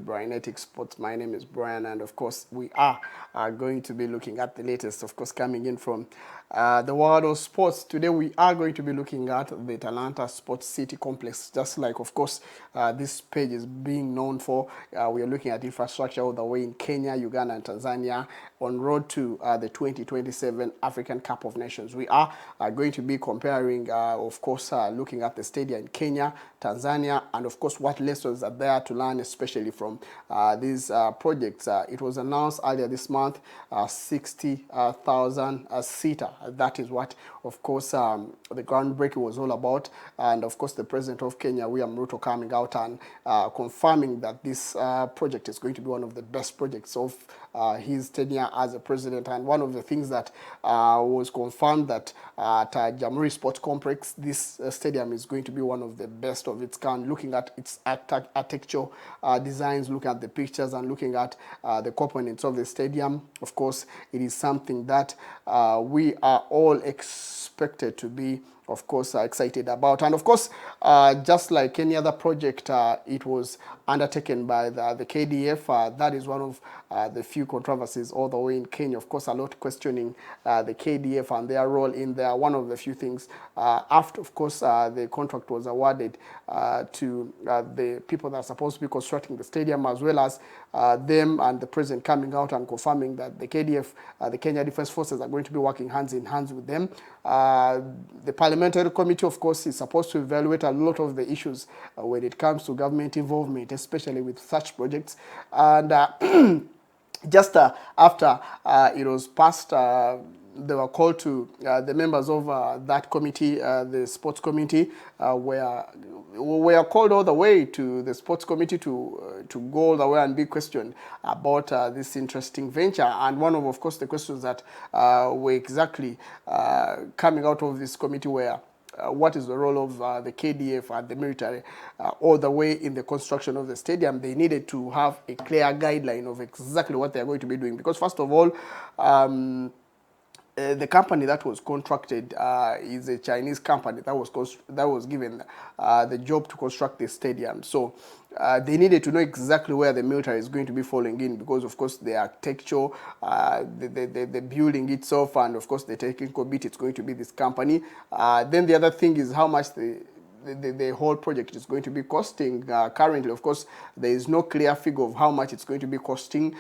Brynetic Sports. My name is Brian, and of course, we are going to be looking at the latest, of course, coming in from the world of sports. Today, we are going to be looking at the Talanta Sports City complex, just like, of course, this page is being known for. We are looking at infrastructure all the way in Kenya, Uganda, and Tanzania on road to the 2027 African Cup of Nations. We are going to be comparing, of course, looking at the stadium in Kenya, Tanzania, and of course what lessons are there to learn, especially from these projects. It was announced earlier this month, 60,000 seater. That is what, of course, the groundbreaking was all about. And of course, the president of Kenya, William Ruto, coming out and confirming that this project is going to be one of the best projects of his tenure as a president. And one of the things that was confirmed that at Jamhuri Sports Complex, this stadium is going to be one of the best of its kind, looking at its architectural designs, looking at the pictures and looking at the components of the stadium. Of course, it is something that we are all expected to be, of course, excited about. And of course, just like any other project, it was undertaken by the KDF. That is one of the few controversies all the way in Kenya. Of course, a lot questioning the KDF and their role in there. One of the few things, after, of course, the contract was awarded to the people that are supposed to be constructing the stadium, as well as them and the president coming out and confirming that the KDF, the Kenya Defense Forces, are going to be working hands in hands with them. The parliamentary committee, of course, is supposed to evaluate a lot of the issues when it comes to government involvement, especially with such projects. And just after it was passed, they were called to the members of that committee, the sports committee, were called all the way to the sports committee to go all the way and be questioned about this interesting venture. And one of course, the questions that were exactly coming out of this committee were, what is the role of the KDF and the military all the way in the construction of the stadium? They needed to have a clear guideline of exactly what they are going to be doing. Because first of all, the company that was contracted is a Chinese company that was given the job to construct the stadium. So they needed to know exactly where the military is going to be falling in, because of course the architecture, the building itself, and of course the technical bit, it's going to be this company. Then the other thing is how much the whole project is going to be costing. Currently, of course, there is no clear figure of how much it's going to be costing.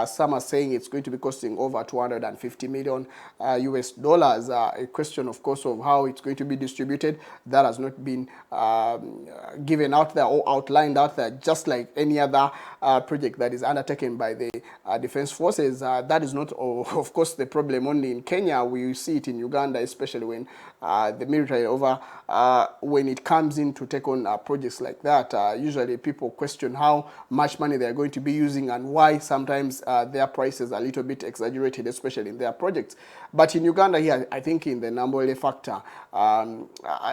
Some are saying it's going to be costing over 250 million US dollars. A question, of course, of how it's going to be distributed, that has not been given out there or outlined out there, just like any other project that is undertaken by the Defense Forces. That is not, of course, the problem only in Kenya. We see it in Uganda, especially when the military when it comes in to take on projects like that, usually people question how much money they are going to be using and why sometimes their prices are a little bit exaggerated, especially in their projects. But in Uganda here, I think in the Nambole factor,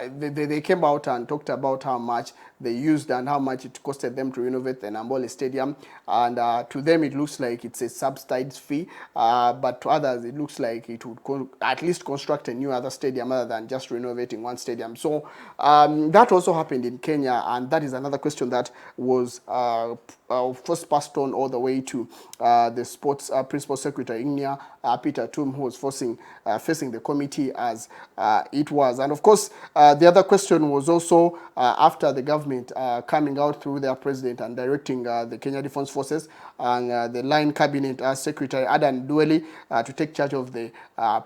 they came out and talked about how much they used and how much it costed them to renovate the Nambole Stadium. And to them, it looks like it's a subsidized fee, but to others, it looks like it would at least construct a new other stadium other than just renovating one stadium. So that also happened in Kenya, and that is another question that was first passed on all the way to the sports principal secretary, Inya Peter Tum, who was facing the committee as it was. And of course, the other question was also after the government coming out through their president and directing the Kenya Defense Forces and the line cabinet secretary, Adan Dueli, to take charge of the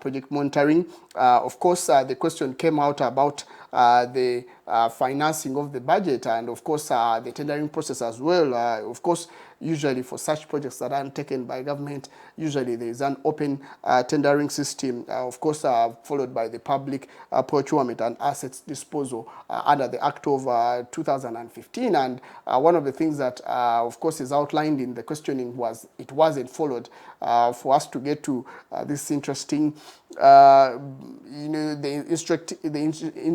project monitoring. Of course, the question came out about the financing of the budget and, of course, the tendering process as well. Of course, usually for such projects that are undertaken by government, usually there is an open tendering system, of course, followed by the public procurement and assets disposal under the Act of 2015. And one of the things that, of course, is outlined in the questioning was it wasn't followed for us to get to this interesting, the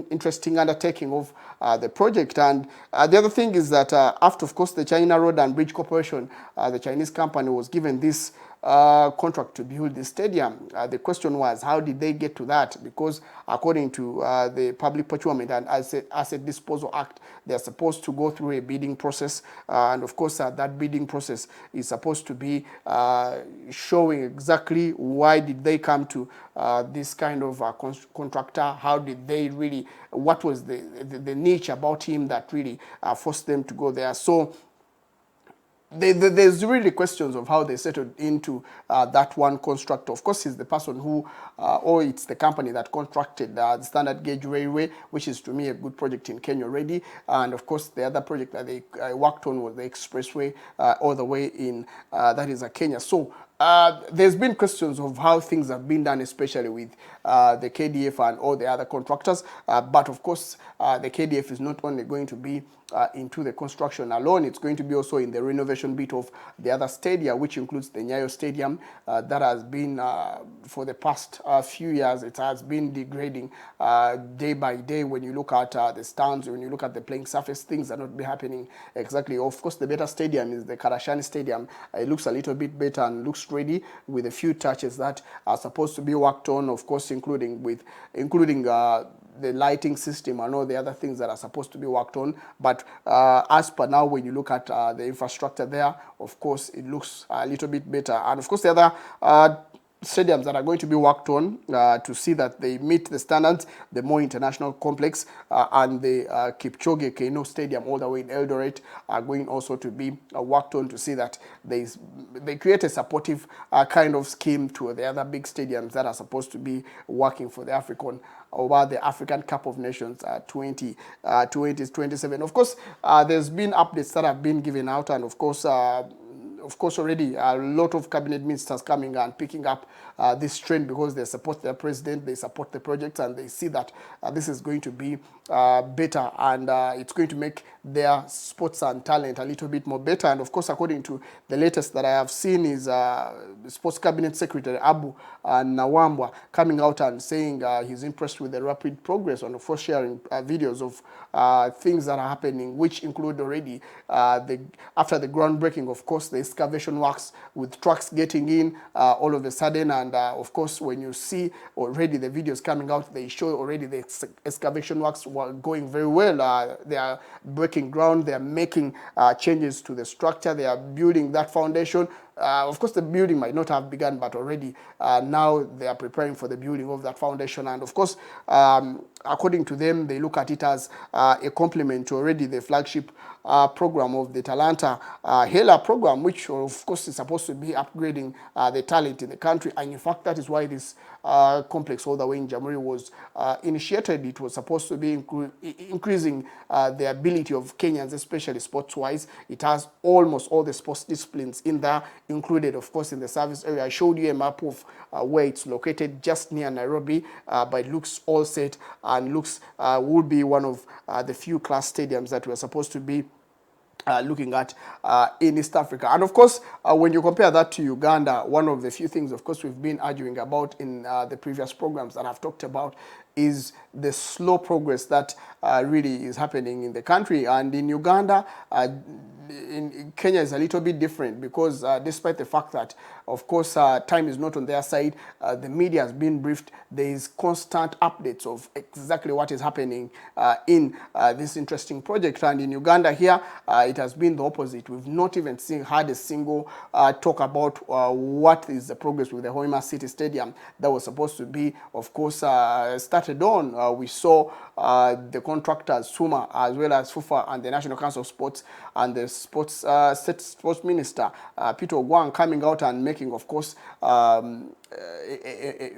interesting undertaking of the project. And the other thing is that after, of course, the China Road and Bridge Corporation, the Chinese company, was given this contract to build the stadium. The question was, how did they get to that? Because according to the Public Procurement and Asset Disposal Act, they are supposed to go through a bidding process, and of course that bidding process is supposed to be showing exactly why did they come to this kind of contractor, how did they really, what was the niche about him that really forced them to go there. So there's really questions of how they settled into that one constructor. Of course, he's the person who, or it's the company that contracted the standard gauge railway, which is to me a good project in Kenya already. And of course, the other project that they worked on was the expressway all the way in, that is Kenya. So there's been questions of how things have been done, especially with the KDF and all the other contractors. But of course, the KDF is not only going to be into the construction alone, it's going to be also in the renovation bit of the other stadia, which includes the Nyayo Stadium that has been, for the past few years, it has been degrading day by day. When you look at the stands, when you look at the playing surface, things are not be happening exactly. Of course, the better stadium is the Karashani Stadium. It looks a little bit better and looks ready with a few touches that are supposed to be worked on, of course, including the lighting system and all the other things that are supposed to be worked on. But as per now, when you look at the infrastructure there, of course, it looks a little bit better. And of course, the other stadiums that are going to be worked on to see that they meet the standards, the Moi International Complex and the Kipchoge Keino Stadium all the way in Eldoret are going also to be worked on to see that they create a supportive kind of scheme to the other big stadiums that are supposed to be working for the African Cup of Nations 2027. Of course, there's been updates that have been given out, and of course, already a lot of cabinet ministers coming and picking up this trend because they support their president, they support the project, and they see that this is going to be better, and it's going to make their sports and talent a little bit more better. And of course, according to the latest that I have seen is Sports Cabinet Secretary Abu Nawambwa coming out and saying he's impressed with the rapid progress on, of course, sharing videos of things that are happening, which include already after the groundbreaking, of course, the excavation works with trucks getting in all of a sudden. And of course, when you see already the videos coming out, they show already the excavation works were going very well. They are breaking ground, they are making changes to the structure, they are building that foundation. Of course, the building might not have begun, but already now they are preparing for the building of that foundation. And of course, according to them, they look at it as a complement to already the flagship program of the Talanta Hela program, which of course is supposed to be upgrading the talent in the country. And in fact, that is why this complex all the way in Jamhuri was initiated. It was supposed to be increasing the ability of Kenyans, especially sports-wise. It has almost all the sports disciplines in there, included, of course, in the service area. I showed you a map of where it's located, just near Nairobi, but it looks all set and looks would be one of the few class stadiums that we're supposed to be looking at in East Africa. And of course, when you compare that to Uganda, one of the few things, of course, we've been arguing about in the previous programs that I've talked about is the slow progress that really is happening in the country. And in Uganda, in Kenya is a little bit different because despite the fact that, of course, time is not on their side, the media has been briefed. There is constant updates of exactly what is happening in this interesting project. And in Uganda here, it has been the opposite. We've not even had a single talk about what is the progress with the Hoima City Stadium that was supposed to be, of course, started on. We saw the contractors, SUMA, as well as FUFA and the National Council of Sports and the Sports Minister, Peter Ogwang, coming out and making, of course,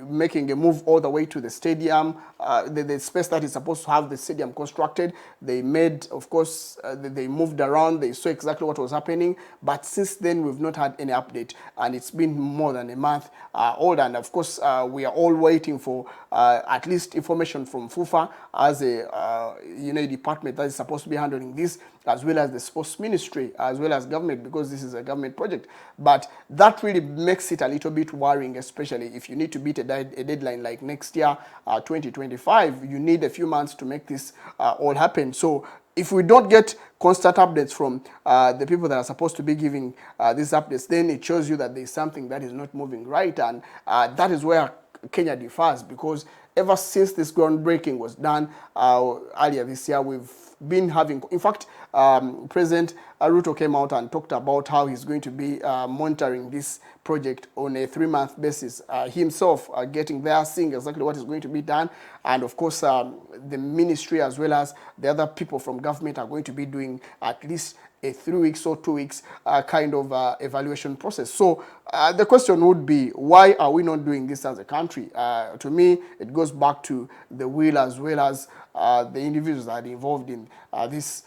making a move all the way to the stadium, the space that is supposed to have the stadium constructed. They made, of course, they moved around, they saw exactly what was happening, but since then we've not had any update, and it's been more than a month old. And of course, we are all waiting for at least information from FUFA as a department that is supposed to be handling this, as well as the sports ministry, as well as government, because this is a government project. But that really makes it a little bit worrying, especially if you need to beat a deadline like next year, 2025. You need a few months to make this all happen. So if we don't get constant updates from the people that are supposed to be giving these updates, then it shows you that there's something that is not moving right, and that is where Kenya differs, because ever since this groundbreaking was done earlier this year, we've been having, in fact, President Ruto came out and talked about how he's going to be monitoring this project on a 3-month basis, himself getting there, seeing exactly what is going to be done, and of course the ministry as well as the other people from government are going to be doing at least a 3 weeks or 2 weeks kind of evaluation process. So the question would be, why are we not doing this as a country? To me, it goes back to the will as well as the individuals that are involved in this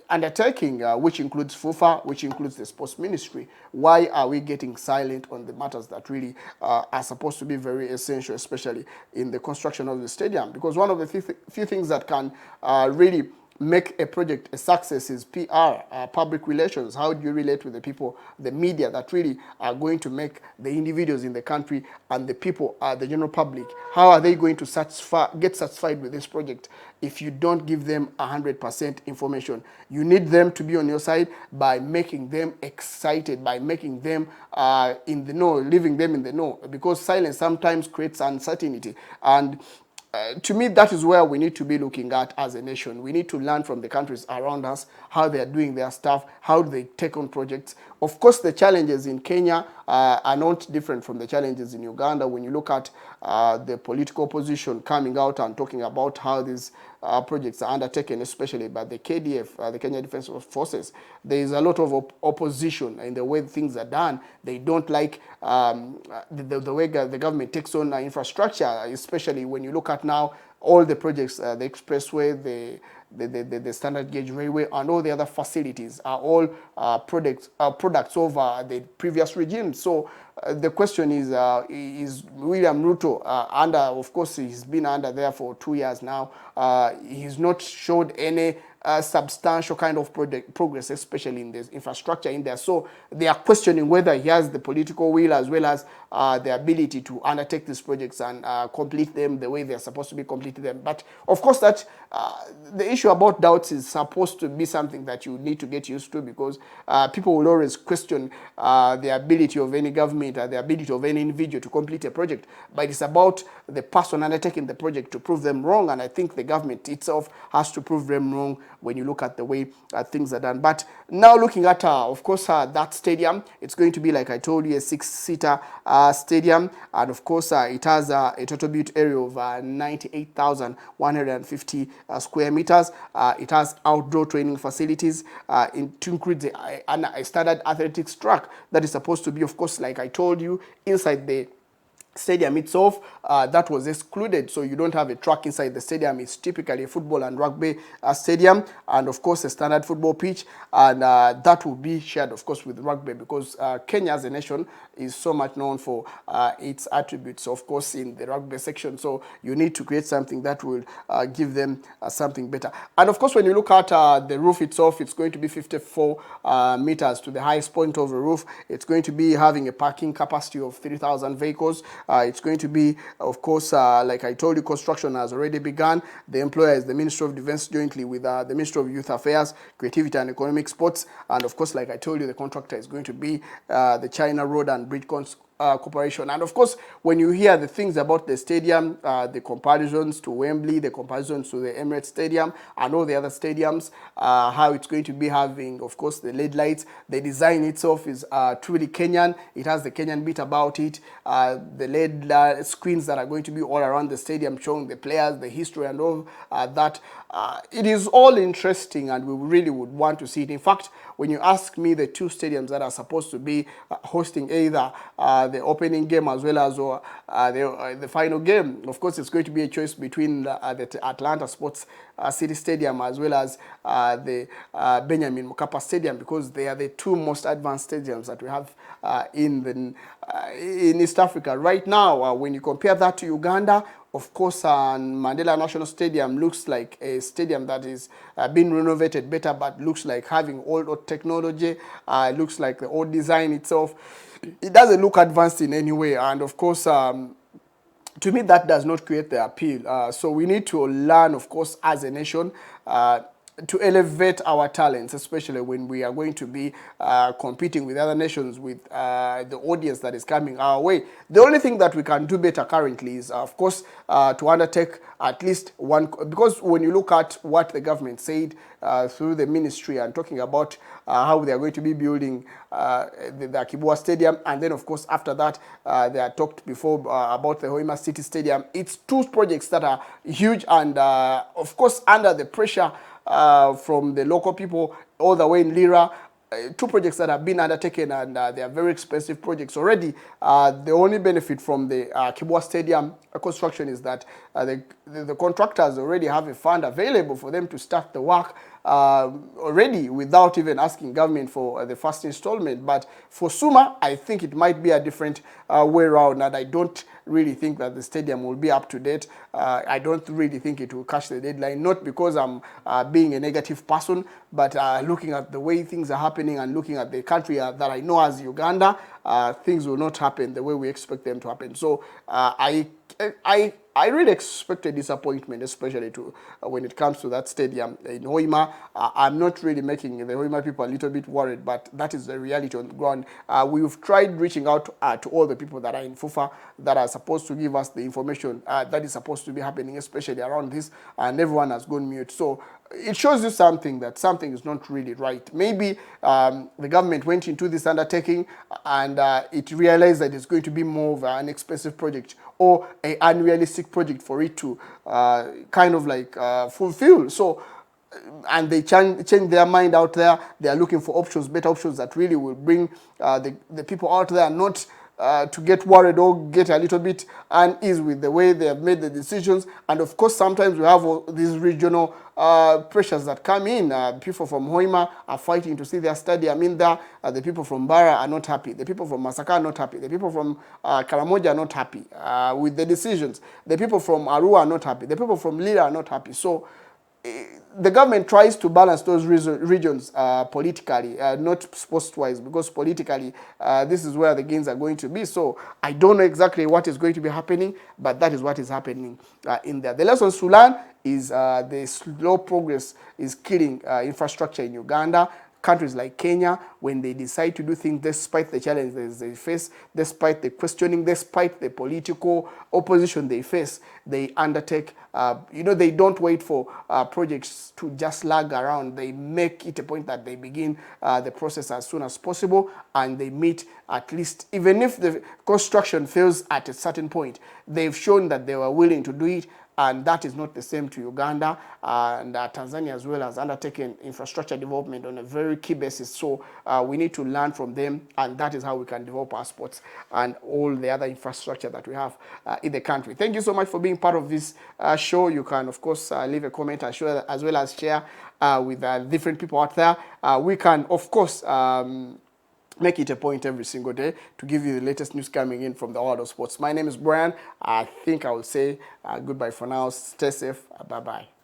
undertaking, which includes FUFA, which includes the sports ministry. Why are we getting silent on the matters that really are supposed to be very essential, especially in the construction of the stadium? Because one of the few things that can really make a project a success is PR, public relations. How do you relate with the people, the media that really are going to make the individuals in the country and the people, the general public, how are they going to get satisfied with this project if you don't give them 100% information? You need them to be on your side by making them excited, by making them in the know, leaving them in the know, because silence sometimes creates uncertainty. And to me, that is where we need to be looking at as a nation. We need to learn from the countries around us, how they are doing their stuff, how do they take on projects. Of course, the challenges in Kenya are not different from the challenges in Uganda. When you look at the political opposition coming out and talking about how these projects are undertaken, especially by the KDF, the Kenya Defense Forces, there is a lot of opposition in the way things are done. They don't like the way the government takes on infrastructure, especially when you look at now all the projects, the expressway, the standard gauge railway, and all the other facilities are all products of the previous regime. So the question is William Ruto under, of course, he's been under there for 2 years now. He's not showed any substantial kind of progress, especially in this infrastructure in there. So they are questioning whether he has the political will as well as the ability to undertake these projects and complete them the way they're supposed to be completed them. But of course, that the issue about doubts is supposed to be something that you need to get used to, because people will always question the ability of any government or the ability of any individual to complete a project. But it's about the person undertaking the project to prove them wrong, and I think the government itself has to prove them wrong when you look at the way things are done. But now looking at, of course, that stadium, it's going to be, like I told you, a 6-seater stadium. And of course, it has a total built area of 98,150 square meters. It has outdoor training facilities to include a standard athletics track that is supposed to be, of course, like I told you, inside the stadium itself. That was excluded, so you don't have a track inside the stadium. It's typically a football and rugby stadium, and of course a standard football pitch, and that will be shared, of course, with rugby, because Kenya as a nation is so much known for its attributes, of course, in the rugby section. So you need to create something that will give them something better. And of course, when you look at the roof itself, it's going to be 54 meters to the highest point of the roof. It's going to be having a parking capacity of 3,000 vehicles. It's going to be, of course, like I told you, construction has already begun. The employer is the Ministry of Defense, jointly with the Ministry of Youth Affairs, Creativity and Economic Sports. And of course, like I told you, the contractor is going to be the China Road and Bridge Corporation. And of course, when you hear the things about the stadium, the comparisons to Wembley, the comparisons to the Emirates Stadium and all the other stadiums, how it's going to be having, of course, the LED lights. The design itself is truly Kenyan. It has the Kenyan bit about it. The LED screens that are going to be all around the stadium showing the players, the history and all that. It is all interesting, and we really would want to see it. In fact, when you ask me, the two stadiums that are supposed to be hosting either the opening game as well as the final game, of course, it's going to be a choice between the Talanta Sports City Stadium as well as the Benjamin Mkapa Stadium, because they are the two most advanced stadiums that we have in East Africa right now. When you compare that to Uganda, of course, Mandela National Stadium looks like a stadium that is being renovated better, but looks like having old technology. Looks like the old design itself. It doesn't look advanced in any way, and of course, to me, that does not create the appeal. So we need to learn, of course, as a nation, to elevate our talents, especially when we are going to be competing with other nations, with the audience that is coming our way. The only thing that we can do better currently is, of course, to undertake at least one, because when you look at what the government said through the ministry and talking about how they are going to be building the Kibwa Stadium, and then of course after that they had talked before about the Hoima City Stadium. It's two projects that are huge, and of course under the pressure from the local people all the way in Lira. Two projects that have been undertaken, and they are very expensive projects already. The only benefit from the Kibwa Stadium construction is that the contractors already have a fund available for them to start the work already without even asking government for the first installment. But for Suma, I think it might be a different way around, and I don't really think that the stadium will be up to date. I don't really think it will catch the deadline, not because I'm being a negative person, but looking at the way things are happening and looking at the country that I know as Uganda, things will not happen the way we expect them to happen. So I really expect a disappointment, especially to when it comes to that stadium in Hoima. I'm not really making the Hoima people a little bit worried, but that is the reality on the ground. We've tried reaching out to all the people that are in FUFA that are supposed to give us the information that is supposed to be happening, especially around this, and everyone has gone mute. So it shows you something, that something is not really right. Maybe the government went into this undertaking and it realized that it's going to be more of an expensive project or an unrealistic project for it to kind of like fulfill. So, and they change their mind out there. They are looking for options, better options that really will bring the people out there not to get worried or get a little bit uneasy with the way they have made the decisions. And of course, sometimes we have all these regional pressures that come in. People from Hoima are fighting to see their stadium in there. The people from Bara are not happy. The people from Masaka are not happy. The people from Karamoja are not happy with the decisions. The people from Arua are not happy. The people from Lira are not happy. So the government tries to balance those regions politically, not sports-wise, because politically this is where the gains are going to be. So I don't know exactly what is going to be happening, but that is what is happening in there. The lessons to learn is the slow progress is killing infrastructure in Uganda. Countries like Kenya, when they decide to do things despite the challenges they face, despite the questioning, despite the political opposition they face, they undertake, they don't wait for projects to just lag around. They make it a point that they begin the process as soon as possible, and they meet at least, even if the construction fails at a certain point, they've shown that they were willing to do it. And that is not the same to Uganda, and Tanzania as well has undertaken infrastructure development on a very key basis. So we need to learn from them, and that is how we can develop our sports and all the other infrastructure that we have in the country. Thank you so much for being part of this show. You can, of course, leave a comment as well as share with different people out there. We can, of course, make it a point every single day to give you the latest news coming in from the world of sports. My name is Brian. I think I will say goodbye for now. Stay safe. Bye-bye.